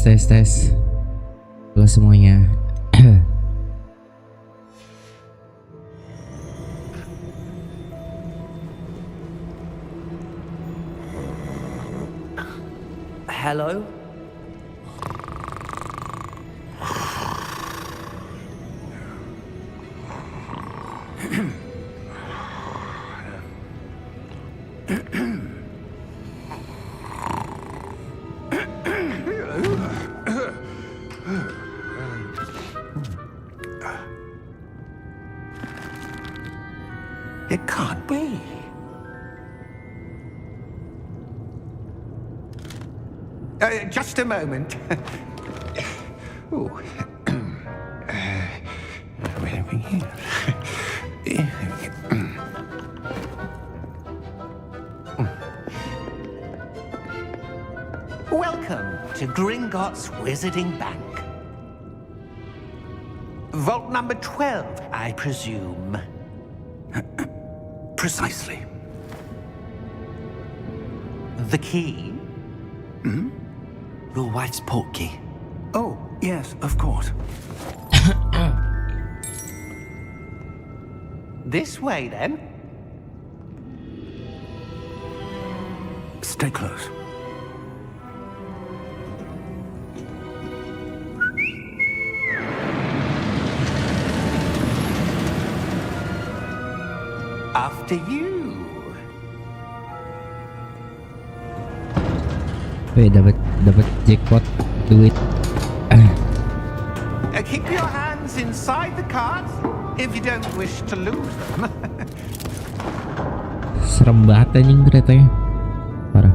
tes. Halo semuanya. Hello? It can't be. Just a moment. Ooh. Where are we here? Welcome to Gringotts Wizarding Bank. Vault number 12, I presume. Precisely. The key? Hmm? Your wife's portkey. Oh, yes, of course. This way, then. Stay close. After you. Wih, dapat jackpot duit. Keep your hands inside the cards if you don't wish to lose them. Serem banget anjing keretanya. Parah.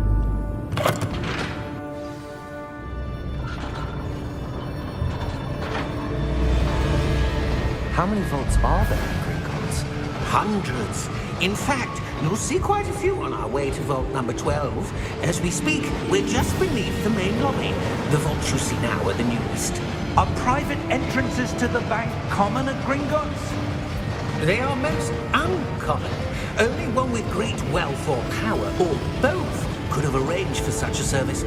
How many vaults are there in Gringotts? Hundreds. In fact, you'll see quite a few on our way to vault number 12. As we speak, we're just beneath the main lobby. The vaults you see now are the newest. Are private entrances to the bank common at Gringotts? They are most uncommon. Only one with great wealth or power, or both, could have arranged for such a service.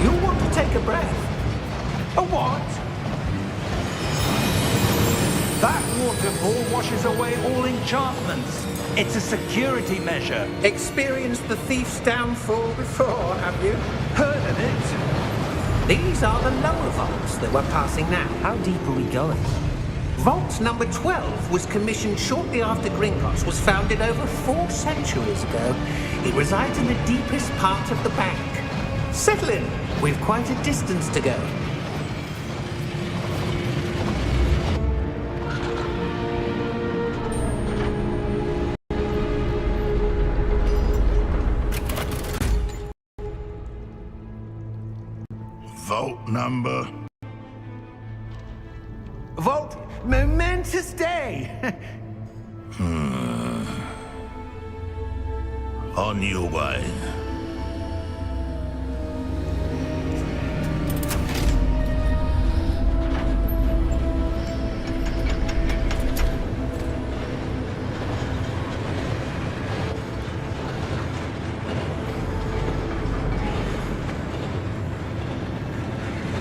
You'll want to take a breath. A what? That waterfall washes away all enchantments. It's a security measure. Experienced the thief's downfall before, have you? Heard of it? These are the lower vaults that we're passing now. How deep are we going? Vault number 12 was commissioned shortly after Gringotts was founded over 4 centuries ago. It resides in the deepest part of the bank. Settle in. We've quite a distance to go. Vault number. Vault, momentous day. On your way.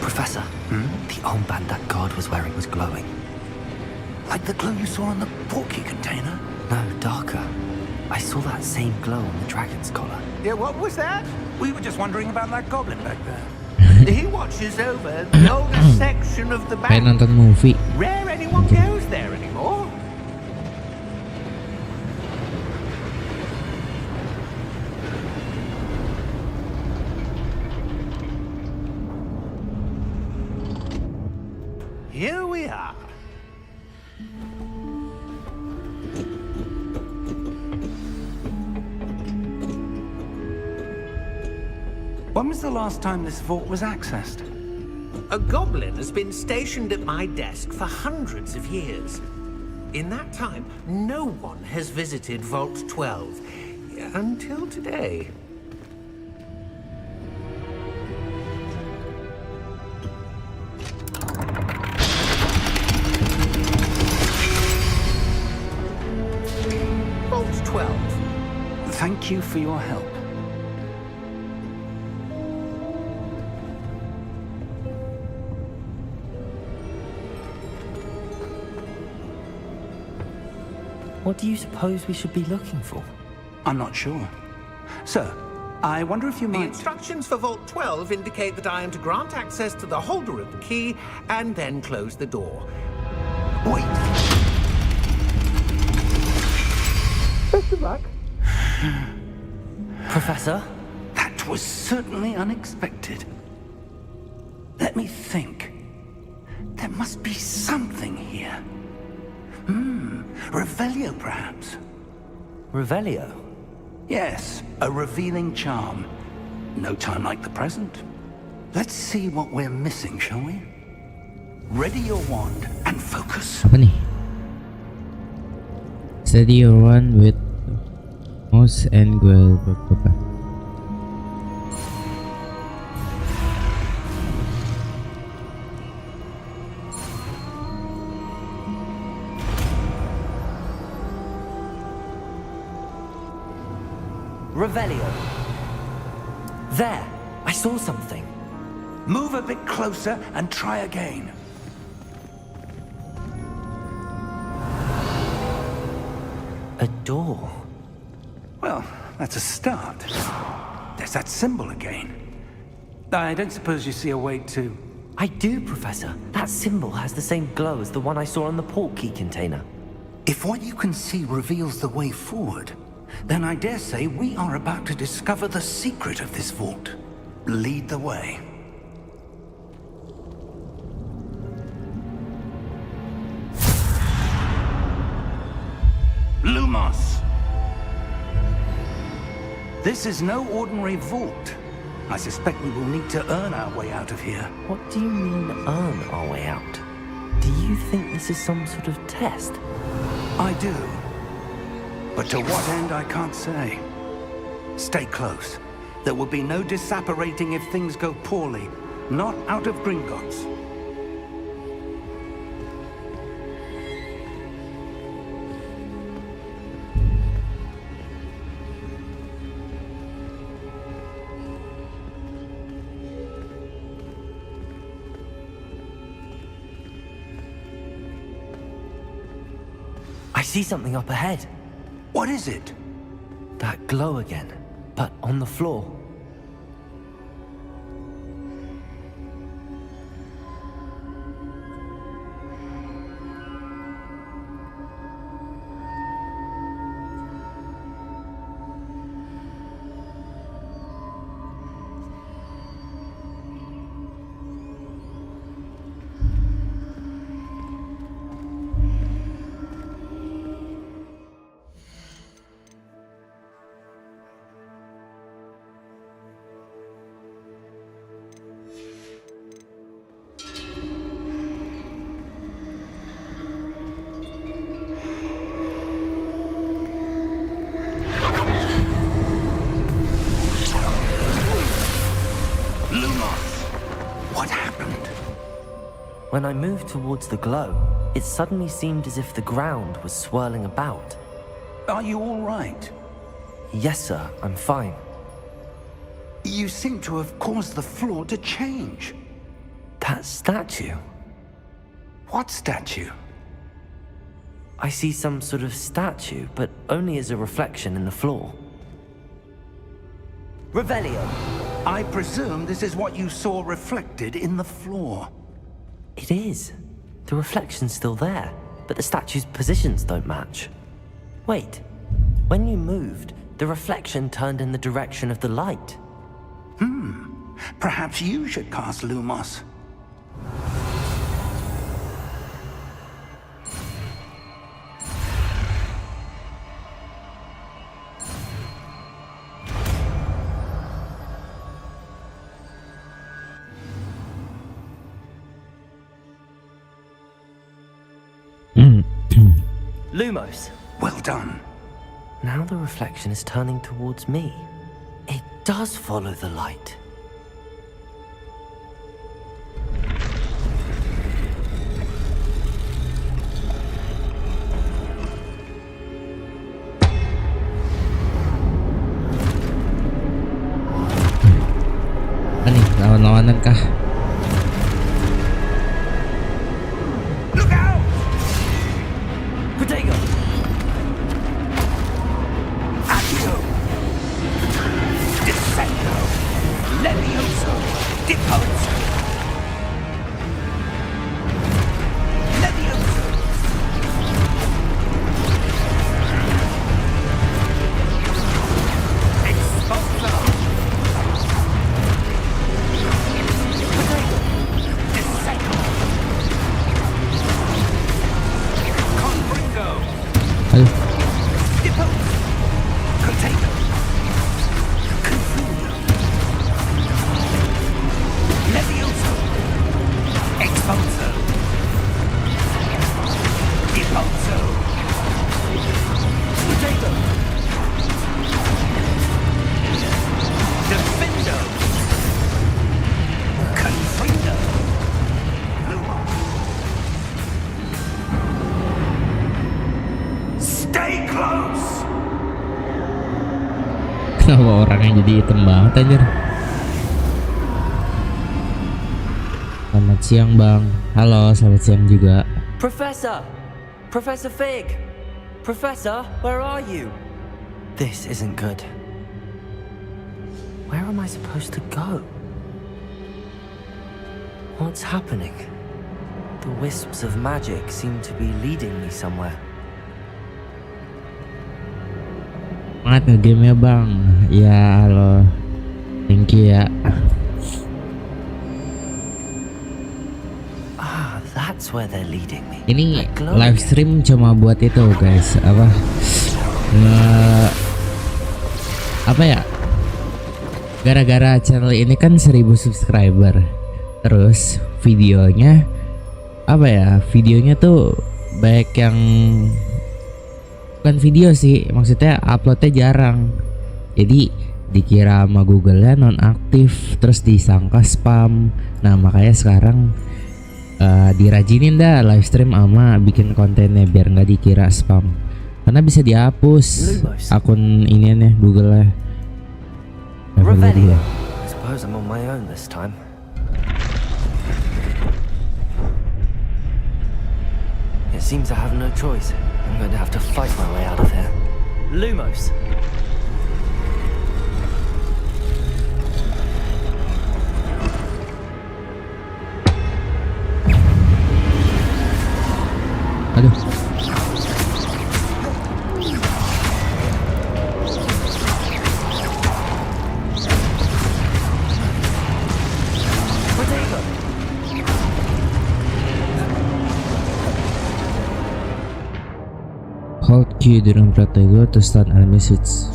Professor, the armband that guard was wearing was glowing. Like the glow you saw on the portkey container? No, darker. I saw that same glow on the dragon's collar. Yeah, what was that? We were just wondering about that goblin back there. He watches over the oldest section of the Kayak bank. nonton movie. Rare anyone goes there anymore. Here we are. When was the last time this vault was accessed? A goblin has been stationed at my desk for hundreds of years. In that time, no one has visited Vault 12 until today. Vault 12. Thank you for your help. What do you suppose we should be looking for? I'm not sure. Sir, I wonder if you The might... instructions for Vault 12 indicate that I am to grant access to the holder of the key and then close the door. Wait. Best of luck. Professor? That was certainly unexpected. Let me think. There must be something here. Revelio, perhaps? Revelio? Yes, a revealing charm. No time like the present. Let's see what we're missing, shall we? Ready your wand and focus. Apa nih? Steady your one with mouse and gue apa? Revelio. There! I saw something. Move a bit closer and try again. A door. Well, that's a start. There's that symbol again. I don't suppose you see a way to... I do, Professor. That symbol has the same glow as the one I saw on the port key container. If what you can see reveals the way forward, then I dare say we are about to discover the secret of this vault. Lead the way. Lumos! This is no ordinary vault. I suspect we will need to earn our way out of here. What do you mean, earn our way out? Do you think this is some sort of test? I do. But to what end, I can't say. Stay close. There will be no disapparating if things go poorly. Not out of Gringotts. I see something up ahead. What is it? That glow again, but on the floor. When I moved towards the glow, it suddenly seemed as if the ground was swirling about. Are you all right? Yes, sir, I'm fine. You seem to have caused the floor to change. That statue? What statue? I see some sort of statue, but only as a reflection in the floor. Revelio! I presume this is what you saw reflected in the floor. It is. The reflection's still there, but the statue's positions don't match. Wait, when you moved, the reflection turned in the direction of the light. Perhaps you should cast Lumos. Lumos! Well done. Now the reflection is turning towards me. It does follow the light. Ani, lawan-lawanan kah? Protego! Depose. Levioso. Expulso. Potato. Disseco. Confringo. Aduh. Depose. Potato. Confundo. Levioso. Expulso. Depulso. Potato. Defendo. Confrindo. Stay close. Kenapa orangnya jadi hitam banget anjir? Selamat siang bang. Halo, selamat siang juga. Professor! Professor Fig! Professor, where are you? This isn't good. Where am I supposed to go? What's happening? The wisps of magic seem to be leading me somewhere. Semangat nge-game ya bang. Ya halo. Thank you ya. Ah, that's where they're leading me. Ini That glow live again. stream cuma buat itu guys. Apa ya? Gara-gara channel ini kan 1000 subscriber. Terus videonya apa ya? Videonya tuh baik yang bukan video sih, maksudnya uploadnya jarang. Jadi dikira sama Google-nya nonaktif, terus disangka spam. Nah makanya sekarang dirajinin dah live stream sama bikin kontennya biar nggak dikira spam. Karena bisa dihapus akun iniannya Google-nya. Revelio. I suppose I'm on my own this time. It seems I have no choice. I'm going to have to fight my way out of here. Lumos. Aduh. Potato. Hold Q during Protego to stun enemy suits.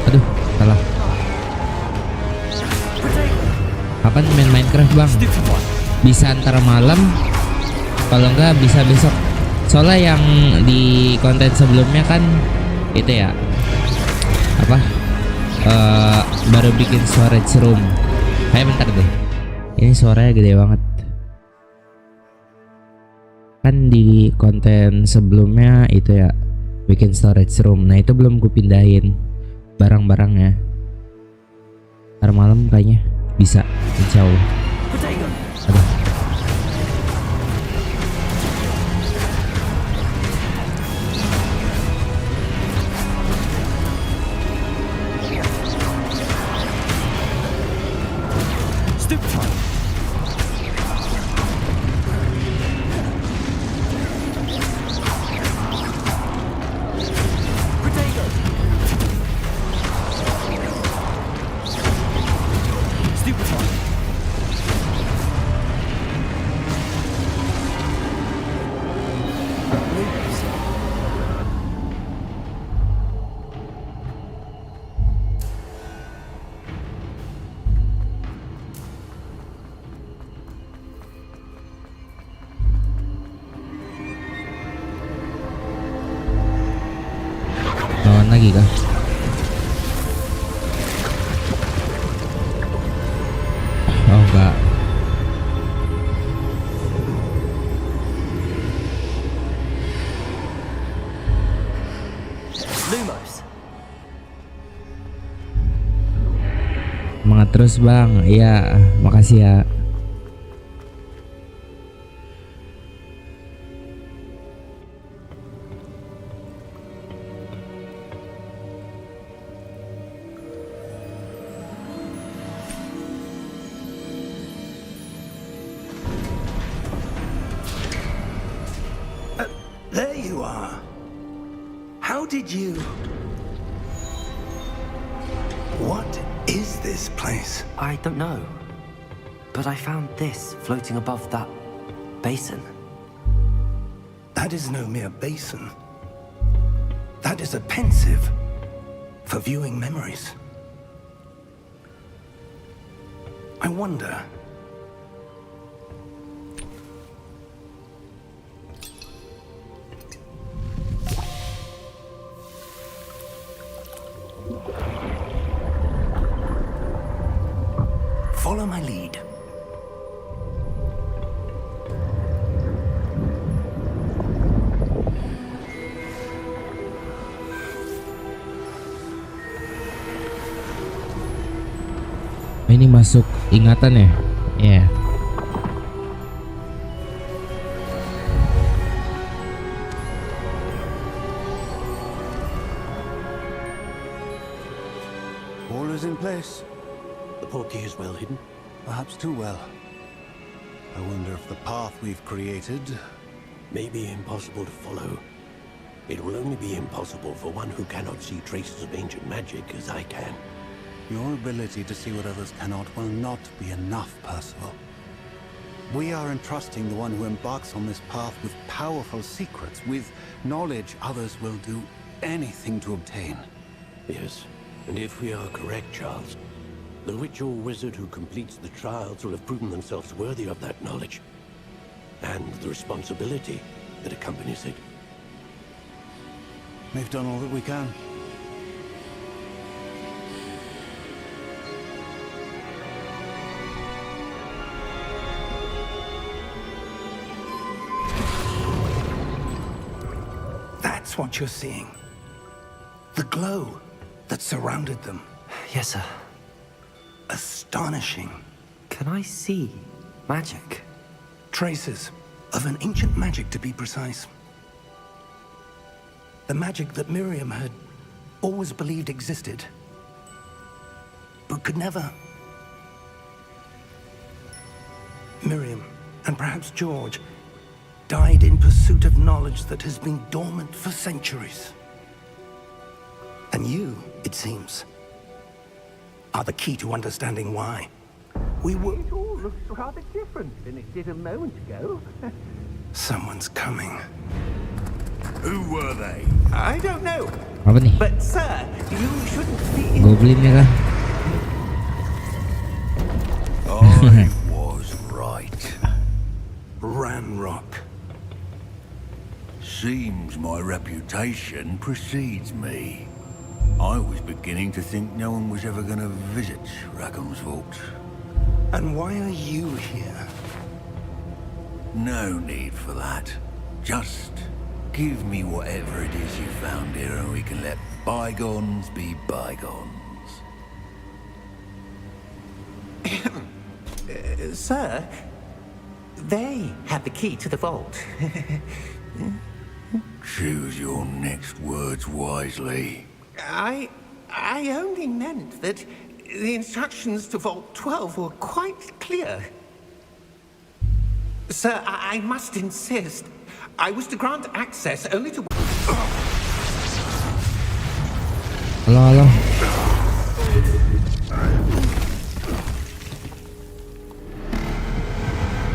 Aduh, salah. Kapan main Minecraft bang? Bisa antara malam, kalau enggak bisa besok. Soalnya yang di konten sebelumnya kan itu ya apa? Baru bikin storage room. Kayak bentar deh. Ini suaranya gede banget. Kan di konten sebelumnya itu ya bikin storage room. Nah itu belum gue pindahin barang-barangnya. Ntar malam kayaknya bisa, insya Allah. Aduh. Lawan lagi kah? Oh enggak. Lumos. Semangat terus bang. Iya, makasih ya. did you... What is this place? I don't know. But I found this floating above that basin. That is no mere basin. That is a pensive for viewing memories. I wonder... Follow my lead. Ini masuk ingatan ya? Iya. All is in place. The portkey is well hidden. Perhaps too well. I wonder if the path we've created... May be impossible to follow. It will only be impossible for one who cannot see traces of ancient magic as I can. Your ability to see what others cannot will not be enough, Percival. We are entrusting the one who embarks on this path with powerful secrets, with knowledge others will do anything to obtain. Yes, and if we are correct, Charles, the witch or wizard who completes the trials will have proven themselves worthy of that knowledge, and the responsibility that accompanies it. We've done all that we can. That's what you're seeing. The glow that surrounded them. Yes, sir. Astonishing. Can I see magic? Traces of an ancient magic, to be precise. The magic that Miriam had always believed existed, but could never. Miriam, and perhaps George, died in pursuit of knowledge that has been dormant for centuries. And you, it seems, are the key to understanding why. We were... It all looks rather different than it did a moment ago. Someone's coming. Who were they? I don't know. Apa nih? But, sir, you shouldn't be... Goblinnya kah? I was right. Ranrock. Seems my reputation precedes me. I was beginning to think no one was ever going to visit Rackham's vault. And why are you here? No need for that. Just give me whatever it is you found here and we can let bygones be bygones. Sir, they have the key to the vault. Choose your next words wisely. I only meant that the instructions to Vault 12 were quite clear. Sir, I must insist. I was to grant access only to... Halo, halo.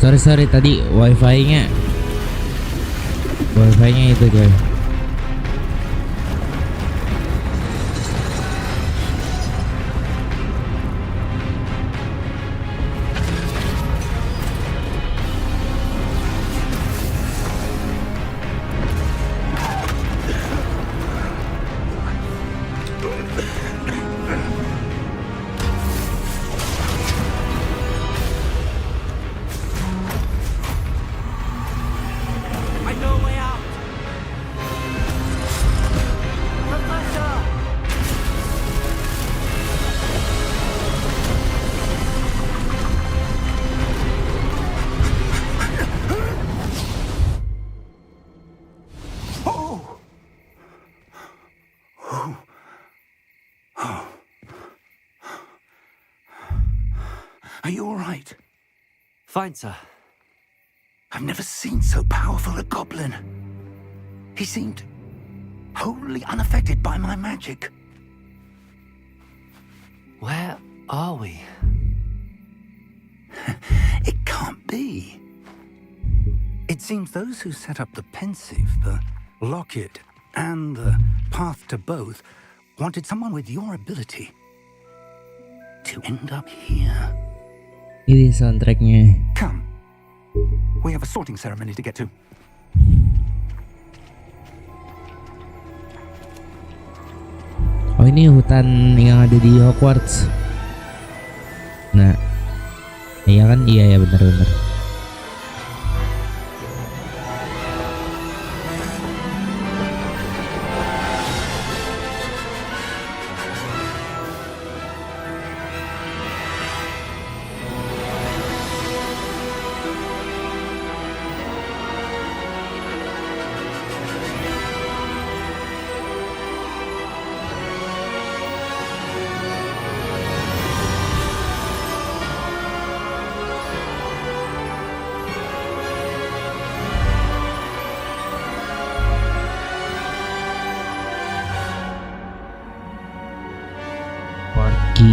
Sorry, tadi wifi-nya itu coy. I know a way out! Professor! Are you all right? Fine, sir. I've never seen so powerful a goblin. He seemed wholly unaffected by my magic. Where are we? It can't be. It seems those who set up the pensive, the locket, and the path to both wanted someone with your ability to end up here. Ini soundtracknya. Come. We have a sorting ceremony to get to. Oh, ini hutan yang ada di Hogwarts. Nah, iya kan? Iya ya, benar-benar.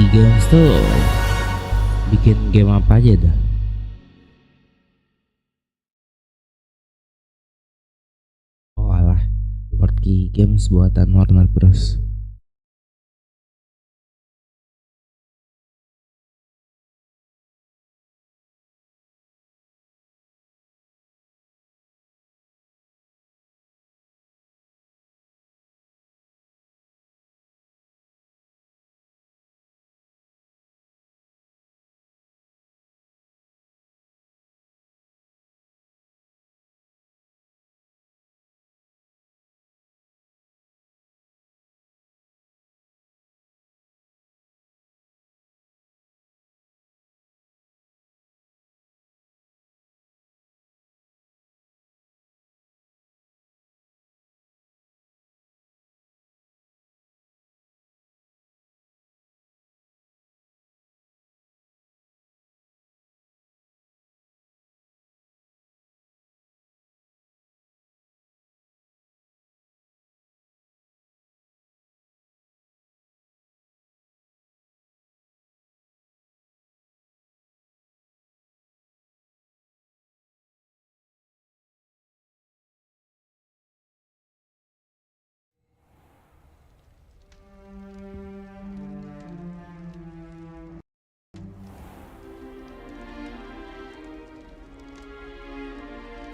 Games tuh bikin game apa aja dah. Oh alah, Porky Games buatan Warner Bros.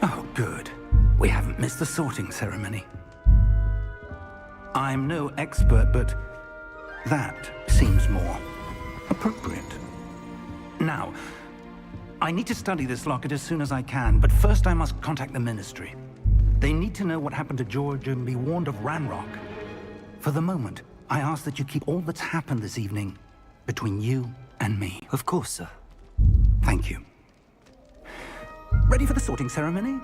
Oh, good. We haven't missed the sorting ceremony. I'm no expert, but that seems more appropriate. Now, I need to study this locket as soon as I can, but first I must contact the Ministry. They need to know what happened to George and be warned of Ranrock. For the moment, I ask that you keep all that's happened this evening between you and me. Of course, sir. Thank you. Ready for the sorting ceremony?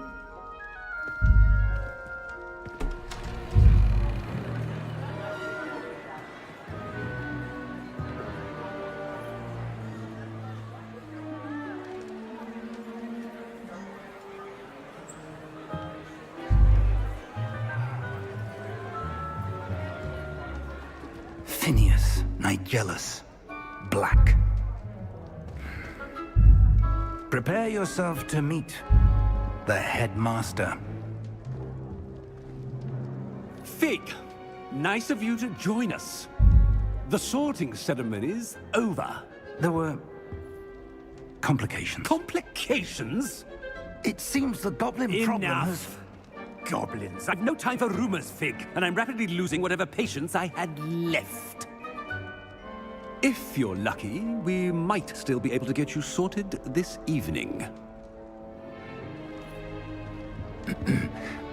Phineas, Nigellus, Black. Prepare yourself to meet the headmaster. Fig, nice of you to join us. The sorting ceremony's over. There were complications. Complications? It seems the goblin problem has... Enough. Goblins. I've no time for rumors, Fig, and I'm rapidly losing whatever patience I had left. If you're lucky, we might still be able to get you sorted this evening.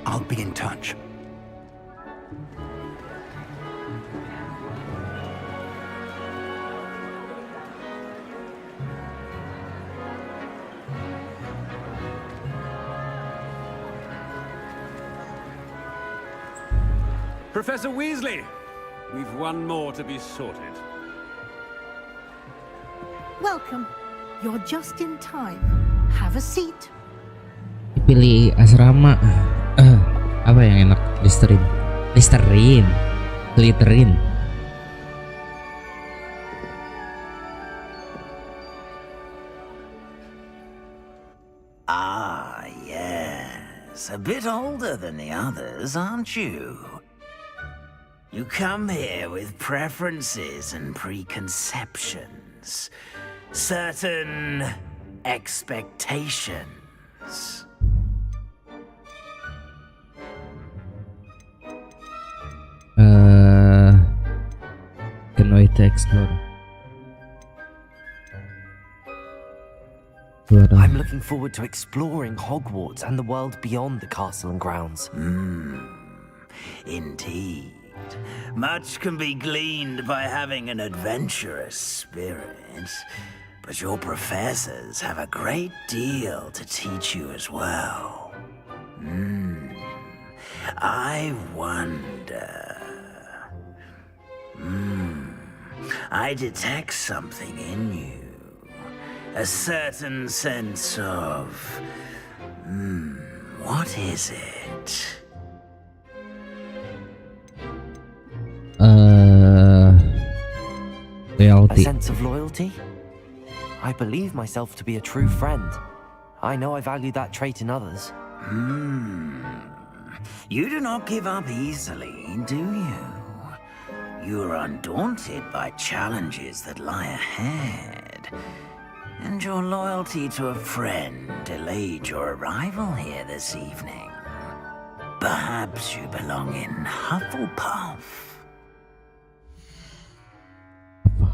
I'll be in touch. Professor Weasley, we've one more to be sorted. Welcome. You're just in time. Have a seat. Pilih asrama. Apa yang enak di stream? Listerin. Glitterin. Ah, yes. A bit older than the others, aren't you? You come here with preferences and preconceptions. Certain expectations. Can't wait to explore. I'm looking forward to exploring Hogwarts and the world beyond the castle and grounds. Indeed. Much can be gleaned by having an adventurous spirit, but your professors have a great deal to teach you as well. I wonder... I detect something in you. A certain sense of... what is it? A Loyalty. sense of loyalty? I believe myself to be a true friend. I know I value that trait in others. You do not give up easily, do you? You are undaunted by challenges that lie ahead. And your loyalty to a friend delayed your arrival here this evening. Perhaps you belong in Hufflepuff.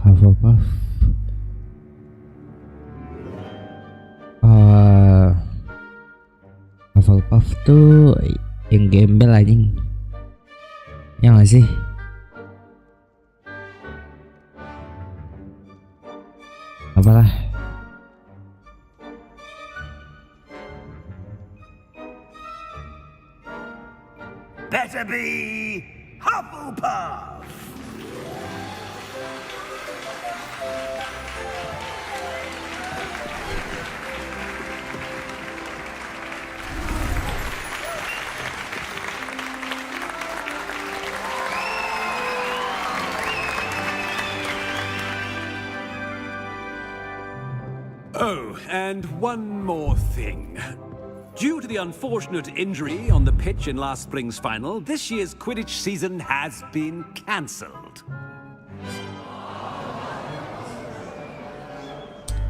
Hufflepuff. Hufflepuff tuh yang gembel anjing. Ya nggak sih? Apalah. Better be Hufflepuff! Oh, and one more thing. Due to the unfortunate injury on the pitch in last spring's final, this year's Quidditch season has been cancelled.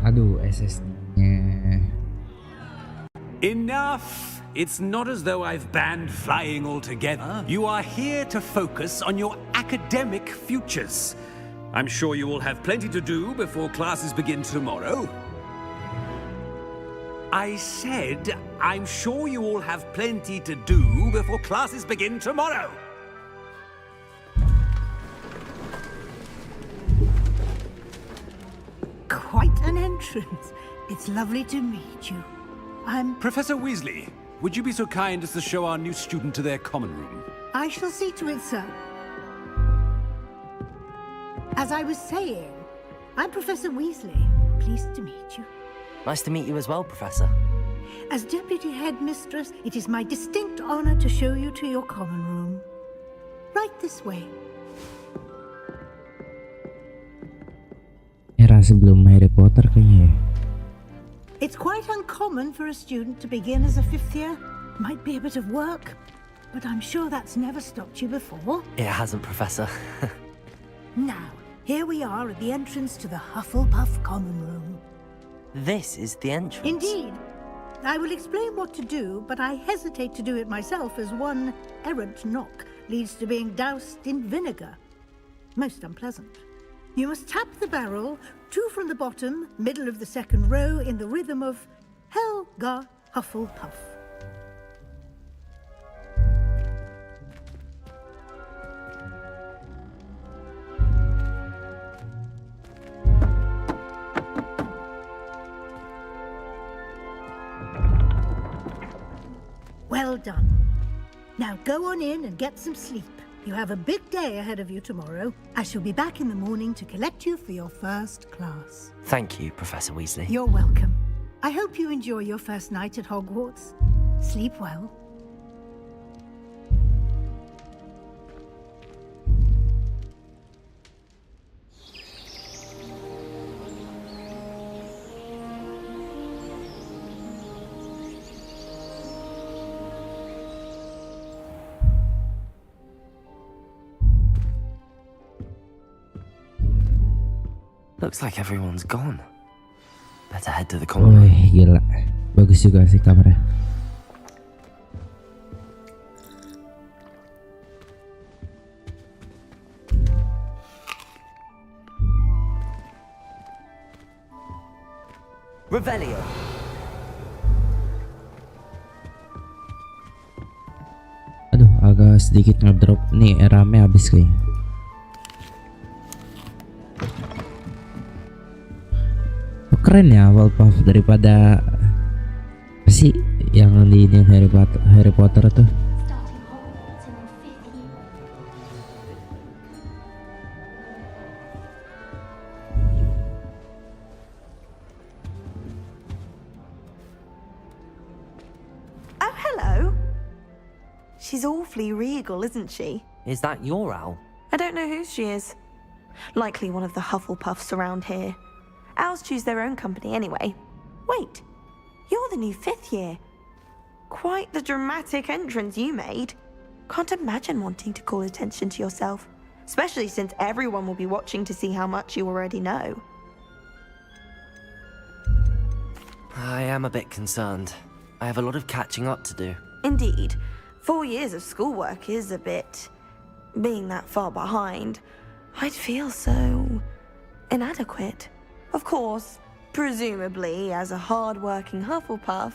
Aduh, SSD-nya. Enough! It's not as though I've banned flying altogether. You are here to focus on your academic futures. I'm sure you will have plenty to do before classes begin tomorrow. I said, I'm sure you all have plenty to do before classes begin tomorrow. Quite an entrance. It's lovely to meet you. I'm... Professor Weasley, would you be so kind as to show our new student to their common room? I shall see to it, sir. As I was saying, I'm Professor Weasley. Pleased to meet you. Nice to meet you as well, Professor. As Deputy Headmistress, it is my distinct honor to show you to your common room. Right this way. Era sebelum Harry Potter kayaknya ya. It's quite uncommon for a student to begin as a fifth year. Might be a bit of work, but I'm sure that's never stopped you before. It hasn't, Professor. Now, here we are at the entrance to the Hufflepuff common room. This is the entrance. Indeed. I will explain what to do, but I hesitate to do it myself as one errant knock leads to being doused in vinegar. Most unpleasant. You must tap the barrel, 2 from the bottom, middle of the second row, in the rhythm of Helga Hufflepuff. Well done. Now go on in and get some sleep. You have a big day ahead of you tomorrow. I shall be back in the morning to collect you for your first class. Thank you, Professor Weasley. You're welcome. I hope you enjoy your first night at Hogwarts. Sleep well. Looks like everyone's gone. Better head to the common room. Wih, gila. Bagus juga sih kamarnya. Revelio. Aduh, agak sedikit ngedrop nih, rame habis kayaknya. Oh, keren ya Wallpuff daripada apa sih yang di ini Harry Potter tuh. Oh, hello. She's awfully regal, isn't she? Is that your owl? I don't know whose she is. Likely one of the Hufflepuffs around here. Owls choose their own company anyway. Wait, you're the new 5th year. Quite the dramatic entrance you made. Can't imagine wanting to call attention to yourself, especially since everyone will be watching to see how much you already know. I am a bit concerned. I have a lot of catching up to do. Indeed, 4 years of schoolwork is a bit... Being that far behind, I'd feel so... inadequate. Of course, presumably, as a hard-working Hufflepuff,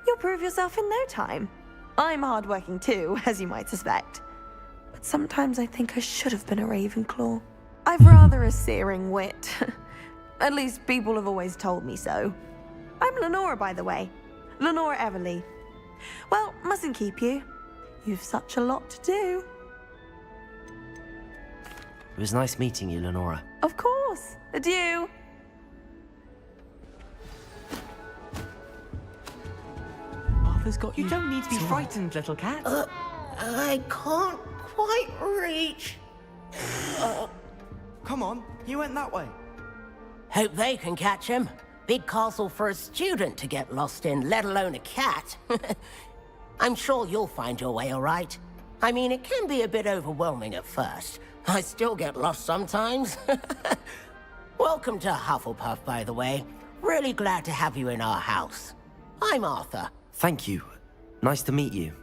you'll prove yourself in no time. I'm hard-working too, as you might suspect. But sometimes I think I should have been a Ravenclaw. I've rather a searing wit. At least people have always told me so. I'm Lenora, by the way. Lenora Everly. Well, mustn't keep you. You've such a lot to do. It was nice meeting you, Lenora. Of course. Adieu. Arthur's got you. You don't need to be frightened, little cat. I can't quite reach. Come on, you went that way. Hope they can catch him. Big castle for a student to get lost in, let alone a cat. I'm sure you'll find your way all right. I mean, it can be a bit overwhelming at first. I still get lost sometimes. Welcome to Hufflepuff, by the way. Really glad to have you in our house. I'm Arthur. Thank you. Nice to meet you.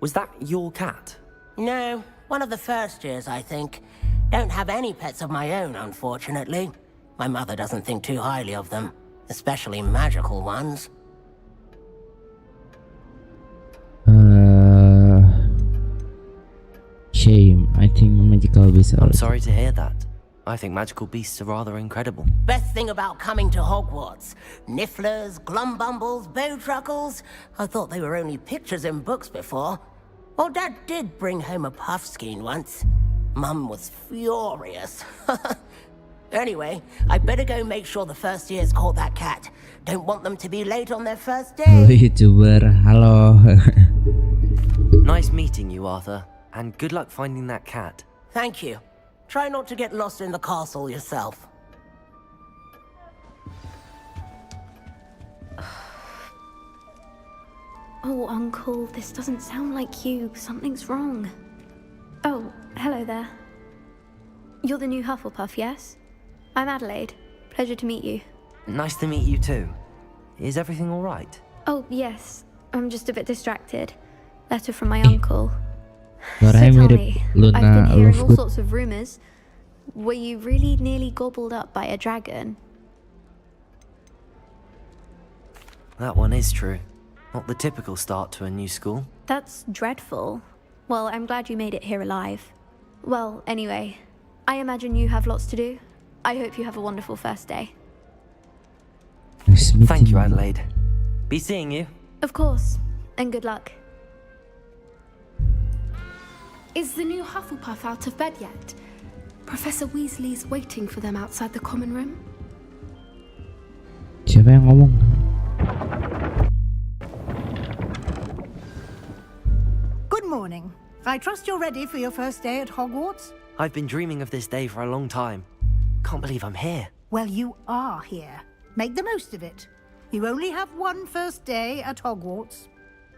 Was that your cat? No, one of the first years, I think. Don't have any pets of my own, unfortunately. My mother doesn't think too highly of them, especially magical ones. Shame. I think magical beasts are... I'm sorry to hear that. I think magical beasts are rather incredible. Best thing about coming to Hogwarts. Nifflers, glumbumbles, bowtruckles. I thought they were only pictures in books before. Well, Dad did bring home a puffskein once. Mum was furious. Anyway, I better go make sure the first years caught that cat. Don't want them to be late on their first Halo day. YouTuber, halo. Nice meeting you, Arthur. And good luck finding that cat. Thank you. Try not to get lost in the castle yourself. Oh, Uncle, this doesn't sound like you. Something's wrong. Oh, hello there. You're the new Hufflepuff, yes? I'm Adelaide. Pleasure to meet you. Nice to meet you too. Is everything all right? Oh, yes. I'm just a bit distracted. Letter from my uncle. So tell mirip me, Luna I've been hearing all Lovegood. sorts of rumors. Were you really nearly gobbled up by a dragon? That one is true. Not the typical start to a new school. That's dreadful. Well, I'm glad you made it here alive. Well, anyway, I imagine you have lots to do. I hope you have a wonderful first day. Nice meeting Thank you, Adelaide. Be seeing you. Of course, and good luck. Is the new Hufflepuff out of bed yet? Professor Weasley's waiting for them outside the common room. Siapa yang ngomong? Good morning. I trust you're ready for your first day at Hogwarts? I've been dreaming of this day for a long time. Can't believe I'm here. Well, you are here. Make the most of it. You only have one first day at Hogwarts.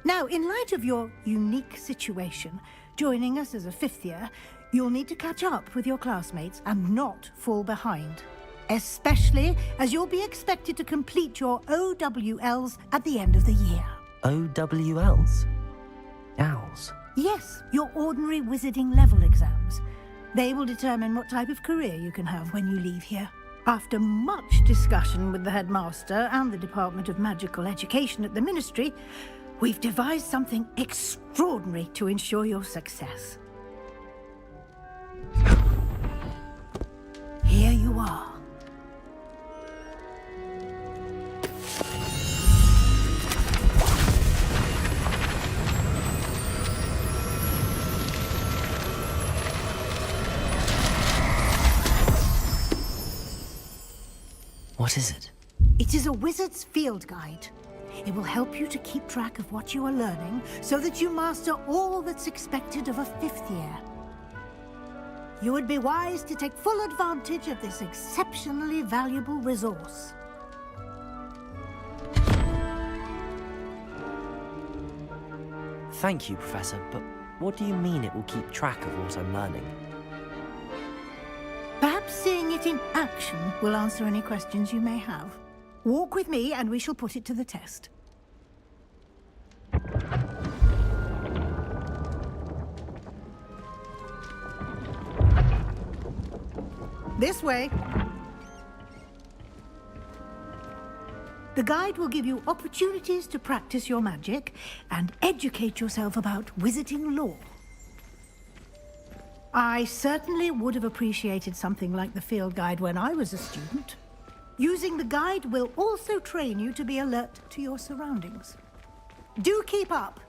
Now, in light of your unique situation, joining us as a 5th year, you'll need to catch up with your classmates and not fall behind. especially as you'll be expected to complete your OWLs at the end of the year. OWLs? Owls? Yes, your ordinary wizarding level exams. They will determine what type of career you can have when you leave here. After much discussion with the headmaster and the Department of Magical Education at the Ministry, we've devised something extraordinary to ensure your success. Here you are. What is it? It is a wizard's field guide. It will help you to keep track of what you are learning so that you master all that's expected of a 5th year. You would be wise to take full advantage of this exceptionally valuable resource. Thank you, Professor, but what do you mean it will keep track of what I'm learning? Perhaps seeing it in action will answer any questions you may have. Walk with me and we shall put it to the test. This way. The guide will give you opportunities to practice your magic and educate yourself about wizarding lore. I certainly would have appreciated something like the field guide when I was a student. Using the guide will also train you to be alert to your surroundings. Do keep up!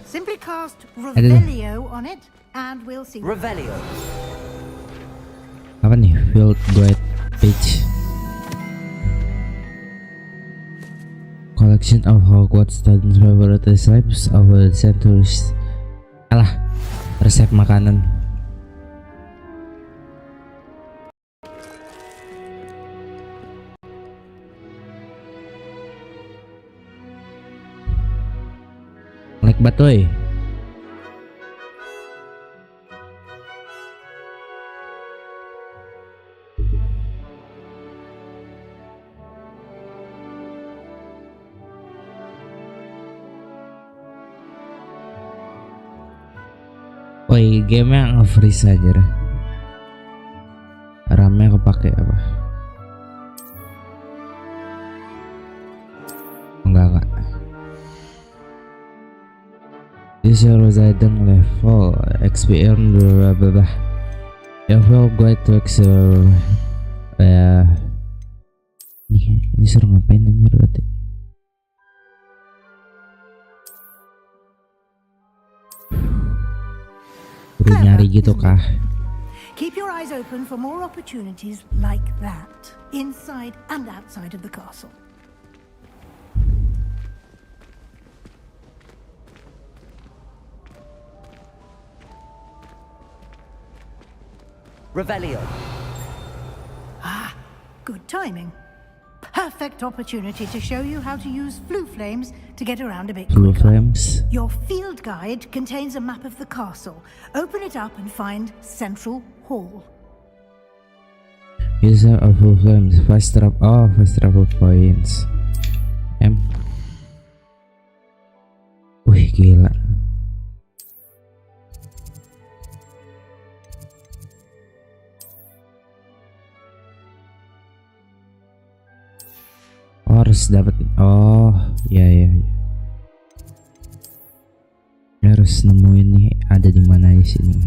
Simply cast Revelio on it, and we'll see. Revelio. Apa nih? Field guide page. Collection of Hogwarts students' favorite recipes over the centuries. Alah, resep makanan. Like batoy. Woi, gamenya nge-freeze aja deh. RAM-nya kepake apa? Enggak. This is item level XPM blah blah blah. Ya feel gue to excel. Ini suruh ngapain anjir berarti? Nyari gitu kah? Keep your eyes open for more opportunities like that, inside and outside of the castle. Revelio. Ah, good timing. Perfect opportunity to show you how to use flue flames to get around a bit quicker. Blue flames. Your field guide contains a map of the castle. Open it up and find Central Hall. Use a blue flames. Fast travel points. Wih gila. Harus dapat. Ya. Harus nemuin nih ada di mana di sini.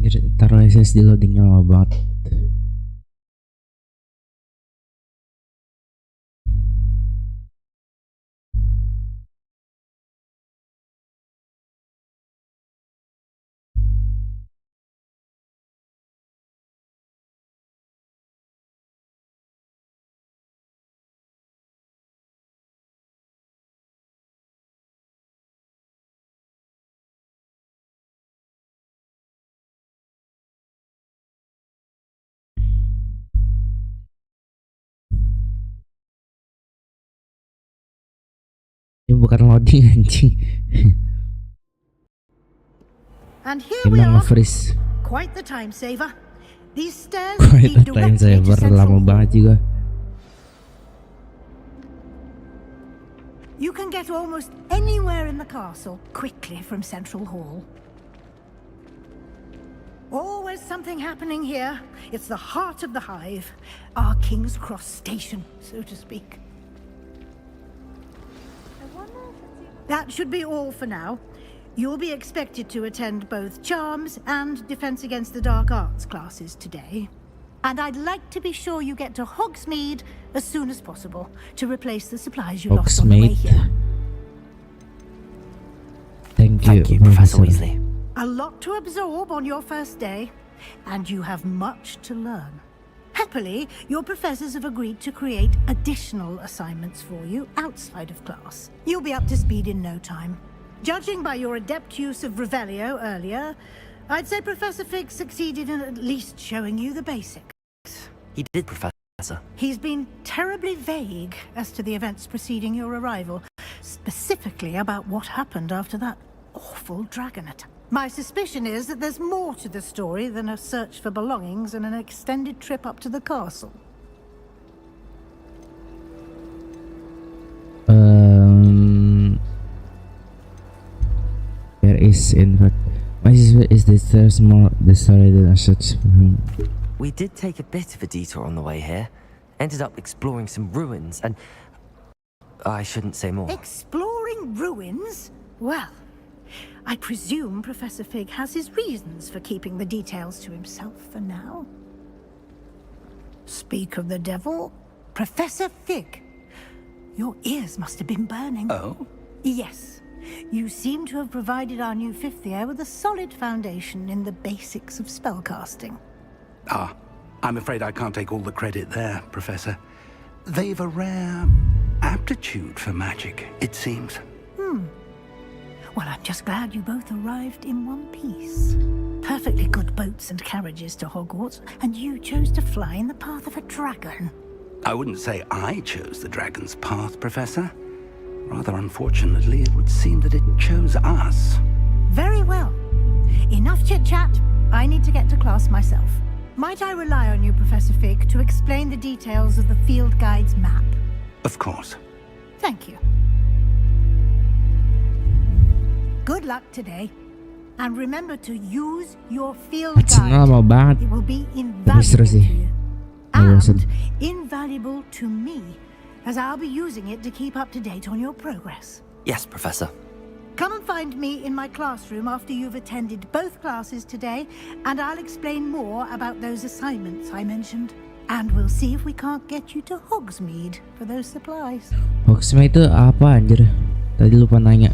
Taruh SSD loadingnya lama banget. Ini bukan loading anjing. And here we Emang are. nge-freeze. Quite the time saver. These stairs Quite lead the time directly to saver, Central lama Hall. banget juga. You can get almost anywhere in the castle quickly from Central Hall. Always something happening here. It's the heart of the hive, our King's Cross station, so to speak. That should be all for now. You'll be expected to attend both Charms and Defense Against the Dark Arts classes today. And I'd like to be sure you get to Hogsmeade as soon as possible to replace the supplies you lost on the way here. Thank you, Professor Weasley. A lot to absorb on your first day, and you have much to learn. Happily, your professors have agreed to create additional assignments for you outside of class. You'll be up to speed in no time. Judging by your adept use of Revelio earlier, I'd say Professor Fig succeeded in at least showing you the basics. He did, Professor. He's been terribly vague as to the events preceding your arrival, specifically about what happened after that awful dragon attack. My suspicion is that there's more to the story than a search for belongings and an extended trip up to the castle. There is in fact. Is this there's more the story than such? We did take a bit of a detour on the way here. Ended up exploring some ruins and... I shouldn't say more. Exploring ruins? Well, I presume Professor Fig has his reasons for keeping the details to himself for now. Speak of the devil, Professor Fig. Your ears must have been burning. Oh? Yes. You seem to have provided our new fifth year with a solid foundation in the basics of spellcasting. Ah, I'm afraid I can't take all the credit there, Professor. They've a rare aptitude for magic, it seems. Well, I'm just glad you both arrived in one piece. Perfectly good boats and carriages to Hogwarts, and you chose to fly in the path of a dragon. I wouldn't say I chose the dragon's path, Professor. Rather unfortunately, it would seem that it chose us. Very well. Enough chit-chat. I need to get to class myself. Might I rely on you, Professor Fig, to explain the details of the field guide's map? Of course. Thank you. Good luck today. And remember to use your field guide. Lama banget. It will be invaluable to you. And invaluable to me, as I'll be using it to keep up to date on your progress. Yes, Professor. Come and find me in my classroom after you've attended both classes today, and I'll explain more about those assignments I mentioned. And we'll see if we can't get you to Hogsmeade for those supplies. Hogsmeade itu apa anjir? Tadi lupa nanya.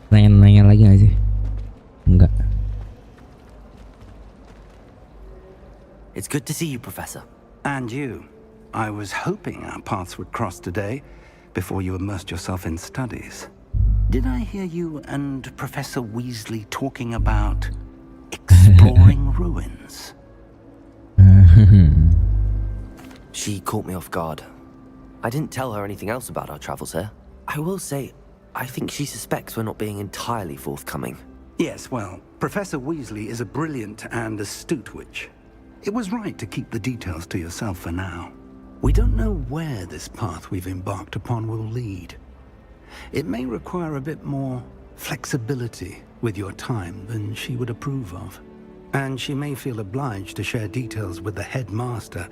Nanya lagi gak sih? Enggak. It's good to see you, Professor. And you. I was hoping our paths would cross today, before you immersed yourself in studies. Did I hear you and Professor Weasley talking about exploring ruins? She caught me off guard. I didn't tell her anything else about our travels here. I will say, I think she suspects we're not being entirely forthcoming. Yes, well, Professor Weasley is a brilliant and astute witch. It was right to keep the details to yourself for now. We don't know where this path we've embarked upon will lead. It may require a bit more flexibility with your time than she would approve of. And she may feel obliged to share details with the headmaster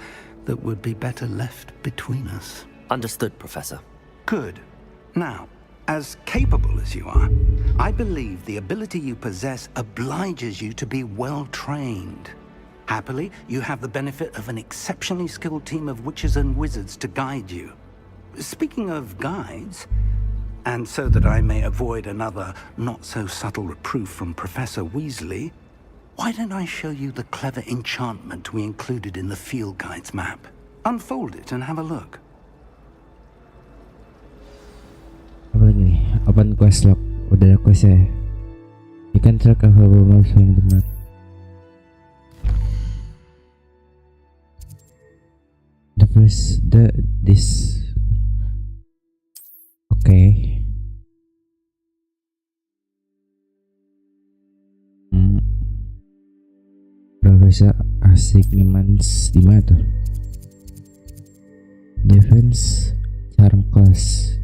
that would be better left between us. Understood, Professor. Good. Now, As capable as you are, I believe the ability you possess obliges you to be well trained. Happily, you have the benefit of an exceptionally skilled team of witches and wizards to guide you. Speaking of guides, and so that I may avoid another not-so-subtle reproof from Professor Weasley, why don't I show you the clever enchantment we included in the field guide's map? Unfold it and have a look. Apa lagi nih? Open quest log. Udah ada quest ya. You can track a whole mouse on the map. This. Okay. Profesor Assignments di mana tuh? Defense Charm Class.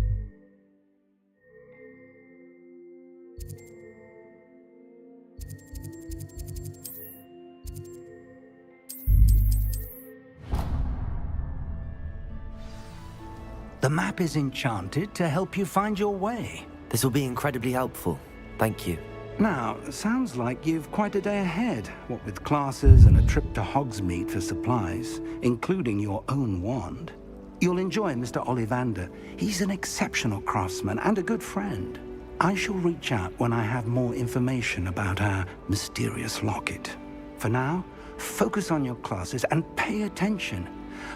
The map is enchanted to help you find your way. This will be incredibly helpful. Thank you. Now, sounds like you've quite a day ahead, what with classes and a trip to Hogsmeade for supplies, including your own wand. You'll enjoy Mr. Ollivander. He's an exceptional craftsman and a good friend. I shall reach out when I have more information about our mysterious locket. For now, focus on your classes and pay attention.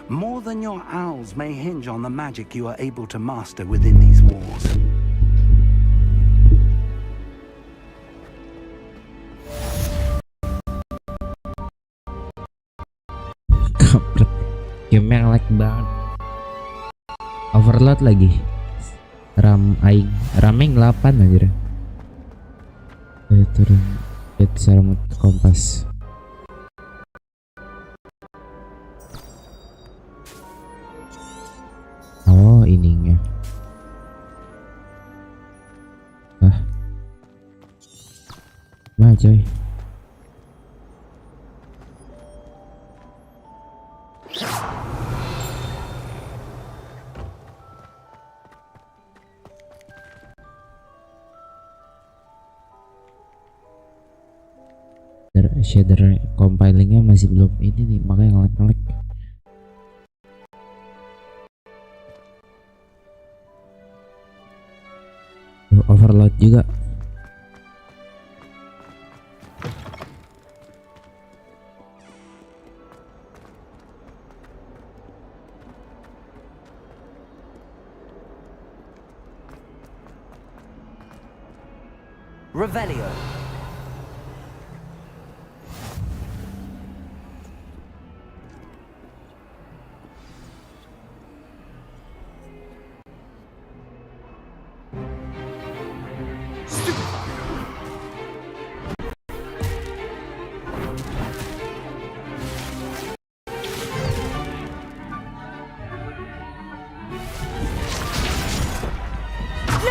More than your owls may hinge on the magic you are able to master within these walls. Kampret. Game yang lag banget. Overload lagi. Raming 8 aja. Turun. Get seramut kompas. Oh, ininya. Nah, coy. Shader compilingnya masih belum ini nih, makanya ngelag-ngelag. Overload juga. Revelio.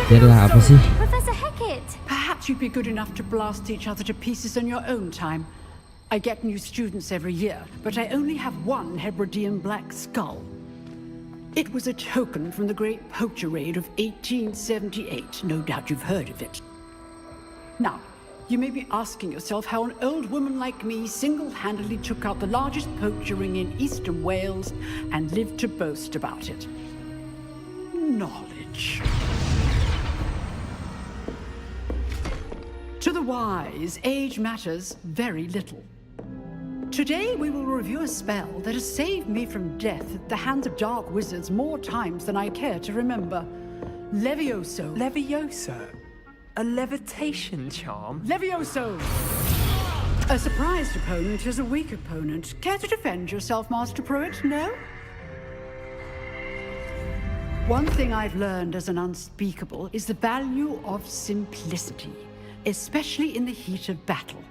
Biarlah apa sih? Professor Hecat! Perhaps you'd be good enough to blast each other to pieces on your own time. I get new students every year, but I only have one Hebridean black skull. It was a token from the Great Poacher Raid of 1878. No doubt you've heard of it. Now, you may be asking yourself how an old woman like me single-handedly took out the largest poacher ring in eastern Wales and lived to boast about it. Knowledge. To the wise, age matters very little. Today we will review a spell that has saved me from death at the hands of dark wizards more times than I care to remember. Levioso. Levioso? A levitation charm? Levioso! A surprised opponent is a weak opponent. Care to defend yourself, Master Pruitt? No? One thing I've learned as an unspeakable is the value of simplicity, especially in the heat of battle.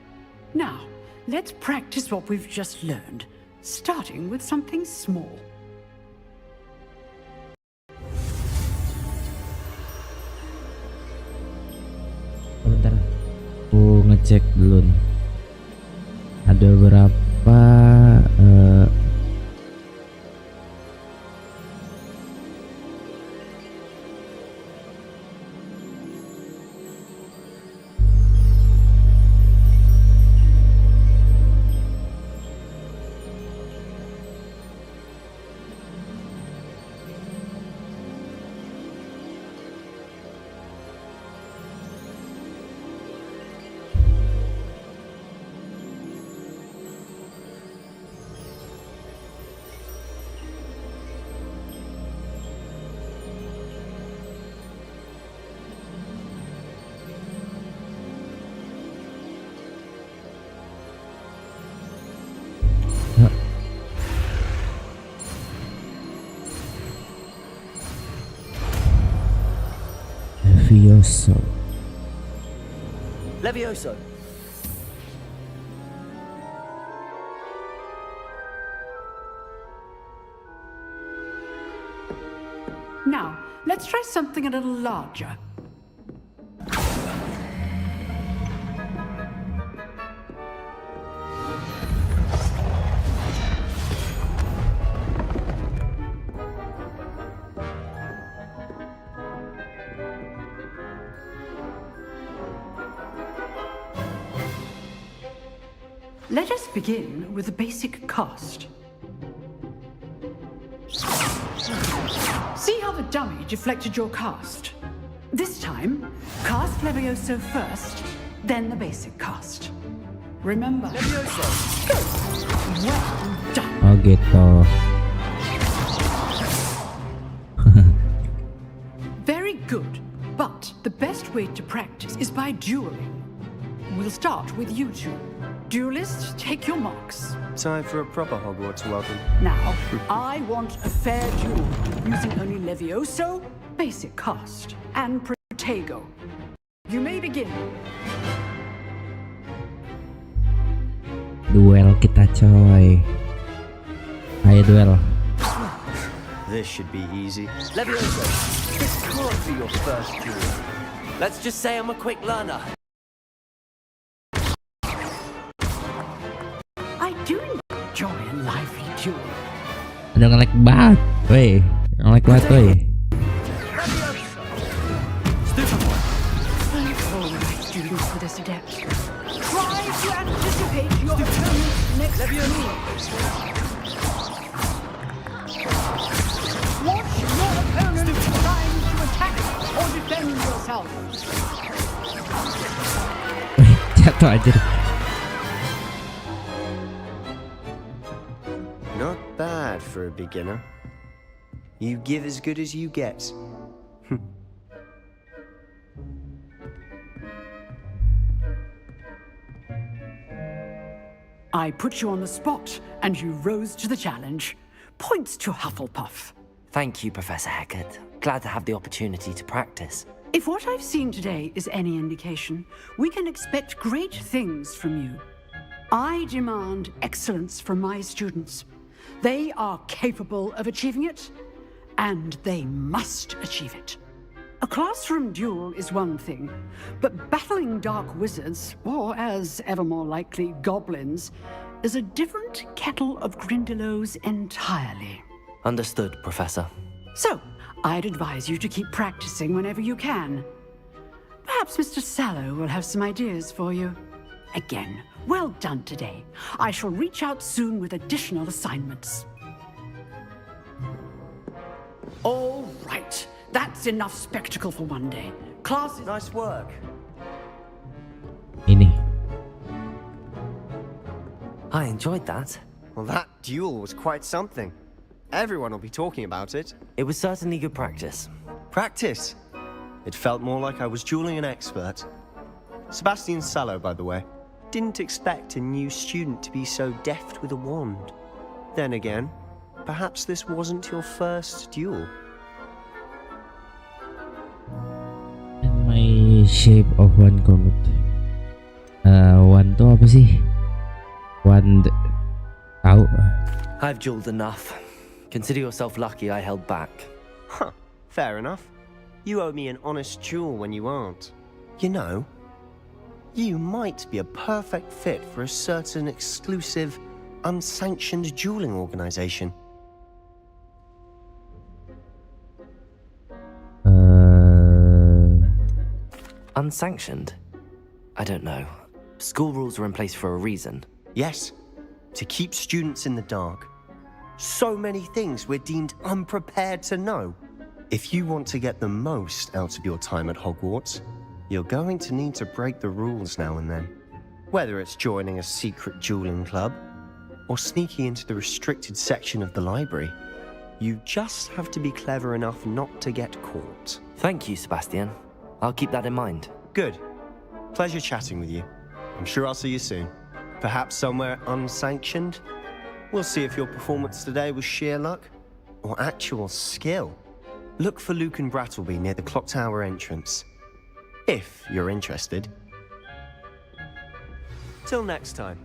Now, let's practice what we've just learned, starting with something small. Bentar, aku ngecek dulu nih. Ada berapa Levioso. Levioso. Now, let's try something a little larger. Let us begin with the basic cast. See how the dummy deflected your cast? This time, cast Levioso first, then the basic cast. Remember. Levioso! Well done. Oh gitu. Very good, but the best way to practice is by dueling. We'll start with you two. Duelists, take your marks. Time for a proper Hogwarts welcome. Now, I want a fair duel, using only Levioso, basic cast, and Protego. You may begin. Duel kita coy. Ayo duel. This should be easy. Levioso, this can't be your first duel. Let's just say I'm a quick learner. I do enjoy a lively duel. Udah nge-lag banget, woi. Nge-lag banget, woi. All right, students for this adept. Try to anticipate your opponent's next move. Watch your opponent trying to attack or defend yourself. Jatuh aja deh. Not bad for a beginner. You give as good as you get. I put you on the spot, and you rose to the challenge. Points to Hufflepuff. Thank you, Professor Hecat. Glad to have the opportunity to practice. If what I've seen today is any indication, we can expect great things from you. I demand excellence from my students. They are capable of achieving it, and they must achieve it. A classroom duel is one thing, but battling dark wizards, or as ever more likely, goblins, is a different kettle of Grindylows entirely. Understood, Professor. So, I'd advise you to keep practicing whenever you can. Perhaps Mr. Sallow will have some ideas for you. Again, well done today. I shall reach out soon with additional assignments. All right. That's enough spectacle for one day. Class is... Nice work. Ini. I enjoyed that. Well, that duel was quite something. Everyone will be talking about it. It was certainly good practice. Practice? It felt more like I was dueling an expert. Sebastian Sallow, by the way. Didn't expect a new student to be so deft with a wand. Then again, perhaps this wasn't your first duel. And my shape of one comet. One tuh apa sih? One tahu. I've dueled enough. Consider yourself lucky I held back. Huh, fair enough. You owe me an honest duel when you aren't. You know, you might be a perfect fit for a certain exclusive, unsanctioned dueling organization. Unsanctioned? I don't know. School rules are in place for a reason. Yes, to keep students in the dark. So many things we're deemed unprepared to know. If you want to get the most out of your time at Hogwarts, you're going to need to break the rules now and then. Whether it's joining a secret dueling club, or sneaking into the restricted section of the library, you just have to be clever enough not to get caught. Thank you, Sebastian. I'll keep that in mind. Good. Pleasure chatting with you. I'm sure I'll see you soon. Perhaps somewhere unsanctioned? We'll see if your performance today was sheer luck or actual skill. Look for Luke and Brattleby near the clock tower entrance. If you're interested. Till next time.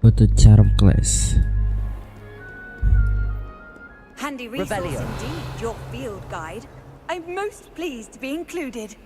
Go to charm class. Handy resource Revelio. indeed, your field guide. I'm most pleased to be included.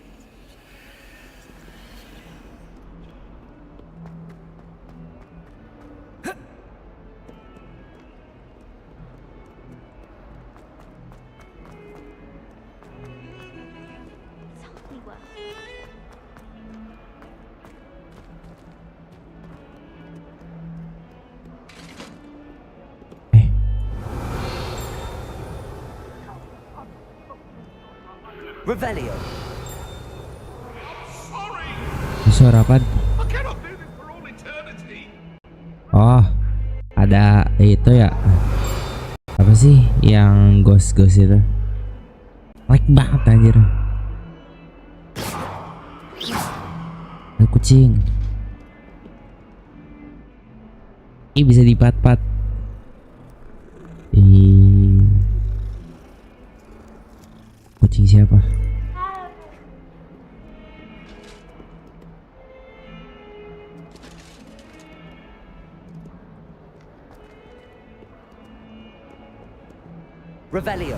Revelio. Suara apa? Oh, ada itu ya. Apa sih yang ghost itu? Like banget anjir. Ada kucing. Ih, bisa dipat-pat. Kucing siapa? Revelio.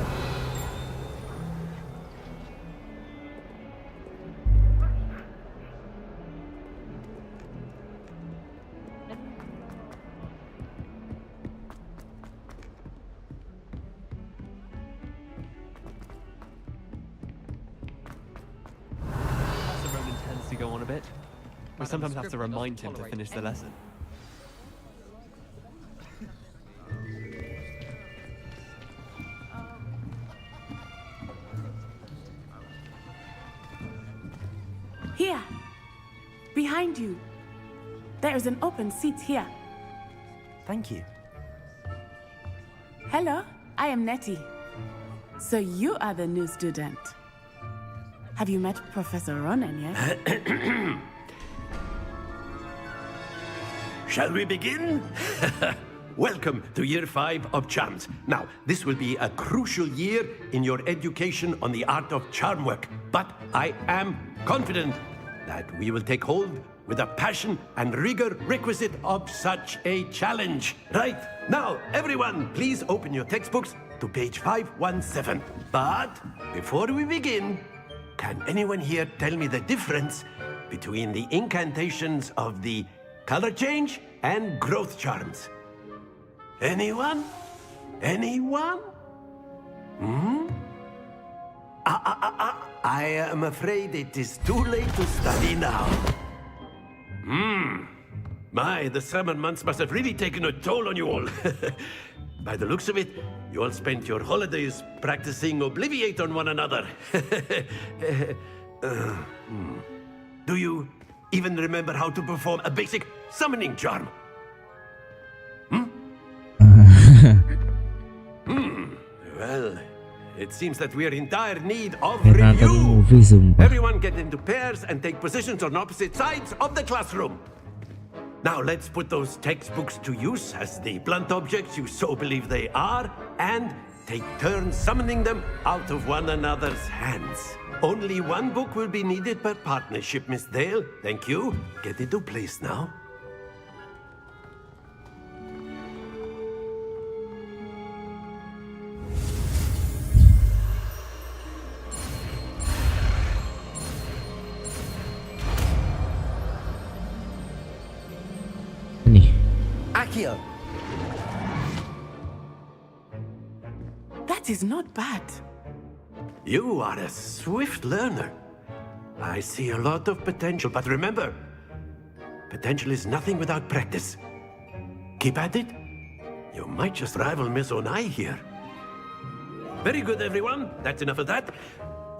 Master Roman tends to go on a bit. We sometimes have to remind him to finish the lesson. Here, behind you. There is an open seat here. Thank you. Hello, I am Nettie. So you are the new student. Have you met Professor Ronan yet? Shall we begin? Welcome to Year 5 of Charms. Now, this will be a crucial year in your education on the art of charm work, but I am confident that we will take hold with the passion and rigor requisite of such a challenge. Right, now, everyone, please open your textbooks to page 517. But before we begin, can anyone here tell me the difference between the incantations of the color change and growth charms? Anyone? Anyone? I am afraid it is too late to study now. My, the summer months must have really taken a toll on you all. By the looks of it, you all spent your holidays practicing Obliviate on one another. Do you even remember how to perform a basic summoning charm? Well, it seems that we are in dire need of review. Everyone get into pairs and take positions on opposite sides of the classroom. Now let's put those textbooks to use as the blunt objects you so believe they are, and take turns summoning them out of one another's hands. Only one book will be needed per partnership, Miss Dale. Thank you. Get into place now. Accio. That is not bad. You are a swift learner. I see a lot of potential, but remember, potential is nothing without practice. Keep at it. You might just rival Miss Onai here. Very good, everyone. That's enough of that.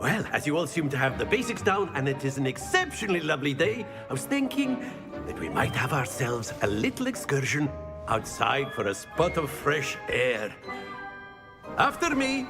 Well, as you all seem to have the basics down, and it is an exceptionally lovely day, I was thinking that we might have ourselves a little excursion outside for a spot of fresh air. After me.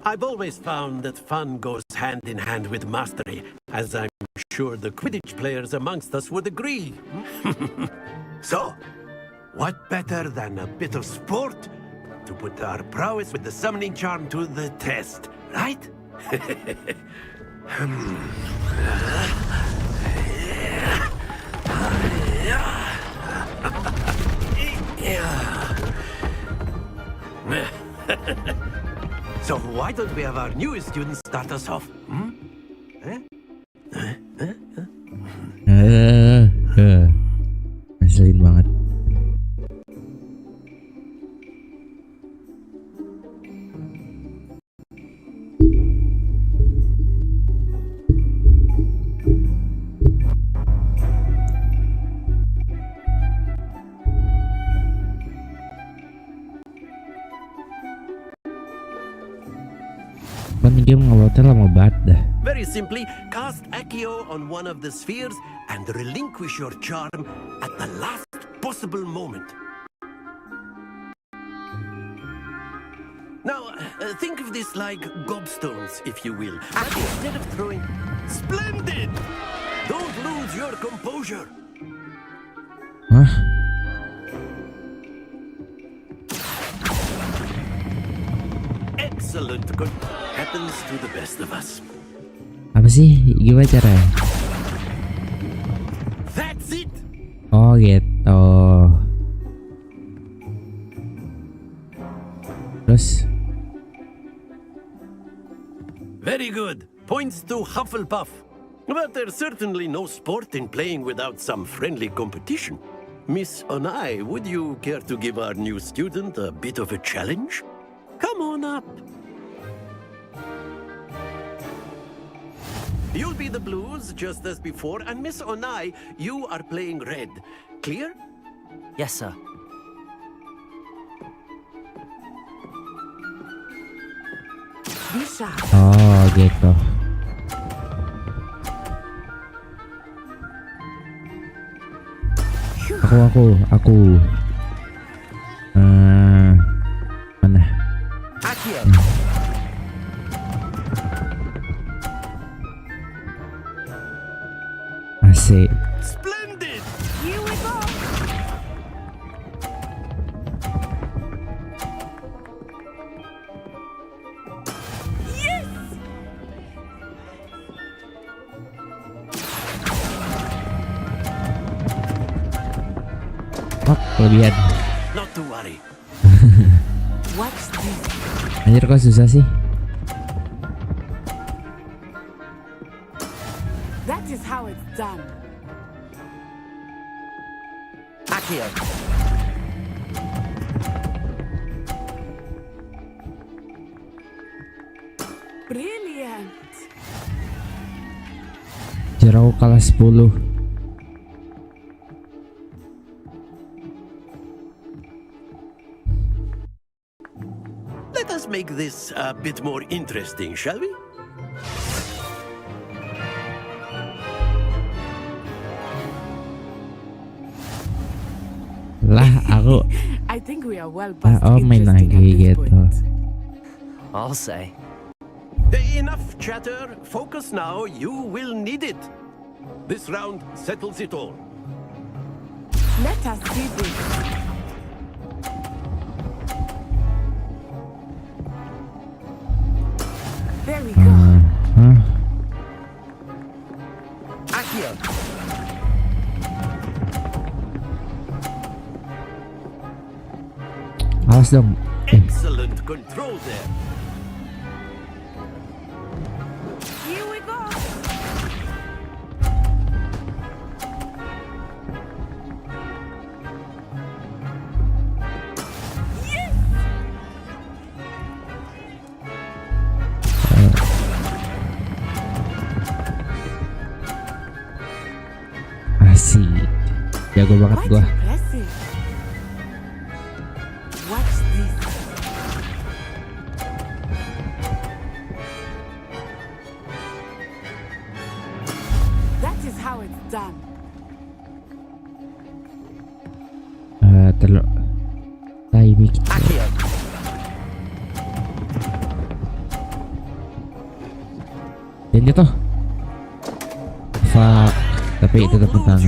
I've always found that fun goes hand in hand with mastery, as I'm sure the Quidditch players amongst us would agree. So, what better than a bit of sport to put our prowess with the summoning charm to the test, right? So why don't we have our newest students start us off? Ngeselin banget. Game ngelotnya lama banget dah. Very simply, cast Accio on one of the spheres and relinquish your charm at the last possible moment. Now, think of this like gobstones, if you will. And instead of throwing... Splendid! Don't lose your composure. Hah? Excellent. Good. Happens to the best of us. Apa sih? Gimana caranya? That's it. Oh gitu. Terus? Very good. Points to Hufflepuff. But there's certainly no sport in playing without some friendly competition. Miss Onai, would you care to give our new student a bit of a challenge? Come on up. You'll be the blues, just as before, and Miss Onai, you are playing red. Clear? Yes, sir. Bisa. Oh gitu. Aku. Mana? Asik. Splendid. Here we go. Yes. Oh, kelebihan. Not to worry. What's this? Anjir kok susah sih? That is how it's done. Accio. Brilliant. Jerau kalah 10. Let us make this a bit more interesting, shall we? Lah aku. I think we are well past main interesting lagi at this gitu. point. I'll say. Enough chatter. Focus now. You will need it. This round settles it all. Let us see this. There we go. Accio. Awas dong. Excellent control there. Here we go. Yes. Asik. Jago banget Quite gua. impressive. Watch this. That is how it's done. Timing. Accio. jatuh. Fuck. Tapi tetap menang.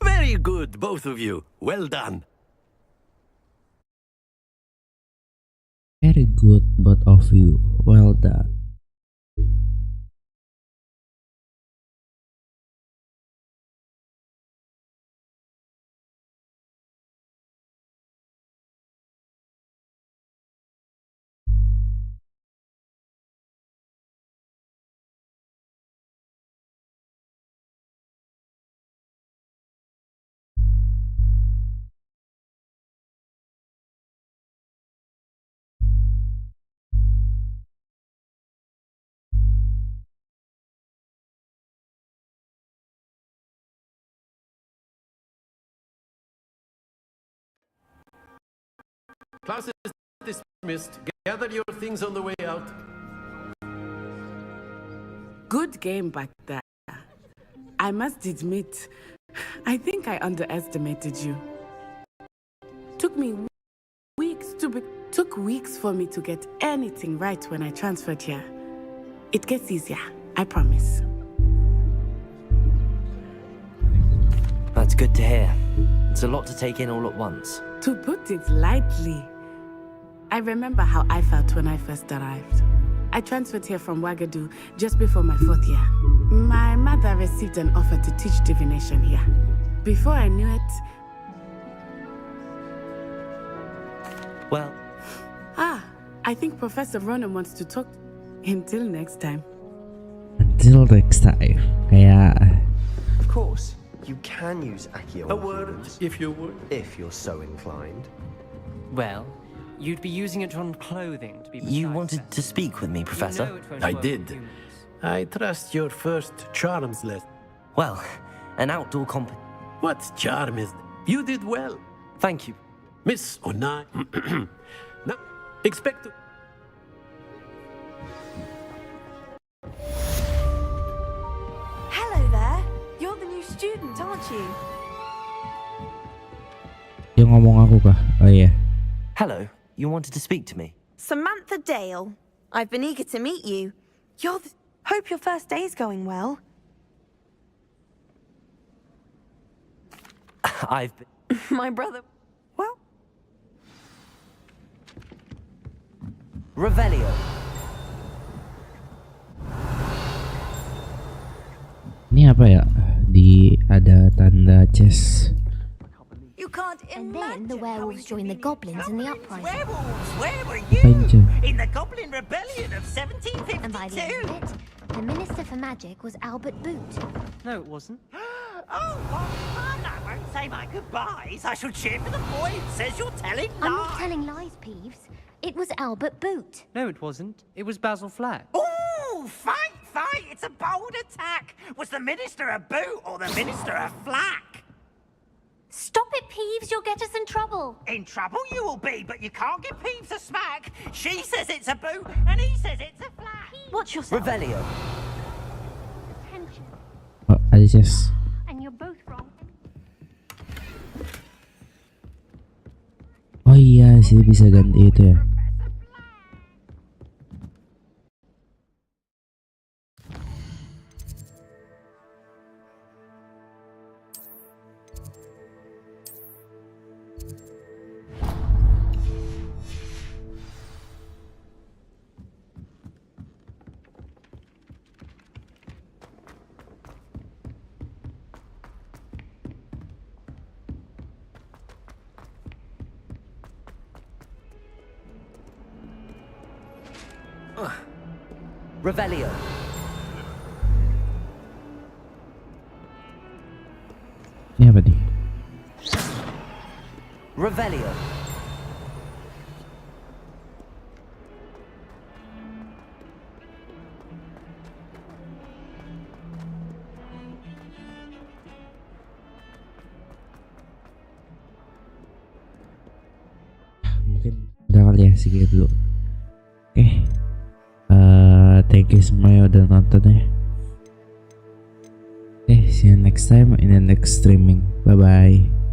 Very good, both of you. Well done. Very good, both of you. Well done. Class is dismissed. Gather your things on the way out. Good game back there. I must admit, I think I underestimated you. Took weeks for me to get anything right when I transferred here. It gets easier, I promise. That's good to hear. It's a lot to take in all at once. To put it lightly, I remember how I felt when I first arrived. I transferred here from Wagadu just before my 4th year. My mother received an offer to teach divination here. Before I knew it... Well... I think Professor Ronan wants to talk. Until next time. Until next time. Kayak... Of course, you can use Accio. A word, if you would. If you're so inclined. Well, you'd be using it on clothing to be precise. You wanted to speak with me, Professor? I did. I trust your first charms lesson. Well, an outdoor What charm is... You did well. Thank you. Miss Onai. Now, expect to... Hello there. You're the new student, aren't you? Yang ngomong aku kah? Oh iya. Hello, you wanted to speak to me? Samantha Dale. I've been eager to meet you. Hope your first day's going well. I've been... My brother... Well... Revelio. Ini apa ya? Ada tanda chest. You can't And then the werewolves joined the goblins in the uprising. Werewolves, where were you? In the Goblin Rebellion of 1752. And by the end of it, the Minister for Magic was Albert Boot. No, it wasn't. Oh, what fun! I won't say my goodbyes. I shall cheer for the boy who says you're telling lies. I'm not telling lies, Peeves. It was Albert Boot. No, it wasn't. It was Basil Flack. Ooh, fight! It's a bold attack. Was the Minister a boot or the Minister a flack? Stop it, Peeves. You'll get us in trouble. In trouble you will be, but you can't give Peeves a smack. She says it's a boot, and he says it's a flack. Watch yourself. Revelio. Attention. Oh, ada chest. And you're both wrong. Oh iya, sih bisa ganti itu ya. Revelio. Ini apa nih? Revelio. Mungkin udah kali ya segitu dulu. Oke. Thank you semua yang udah nonton ya. See you next time in the next streaming. Bye bye.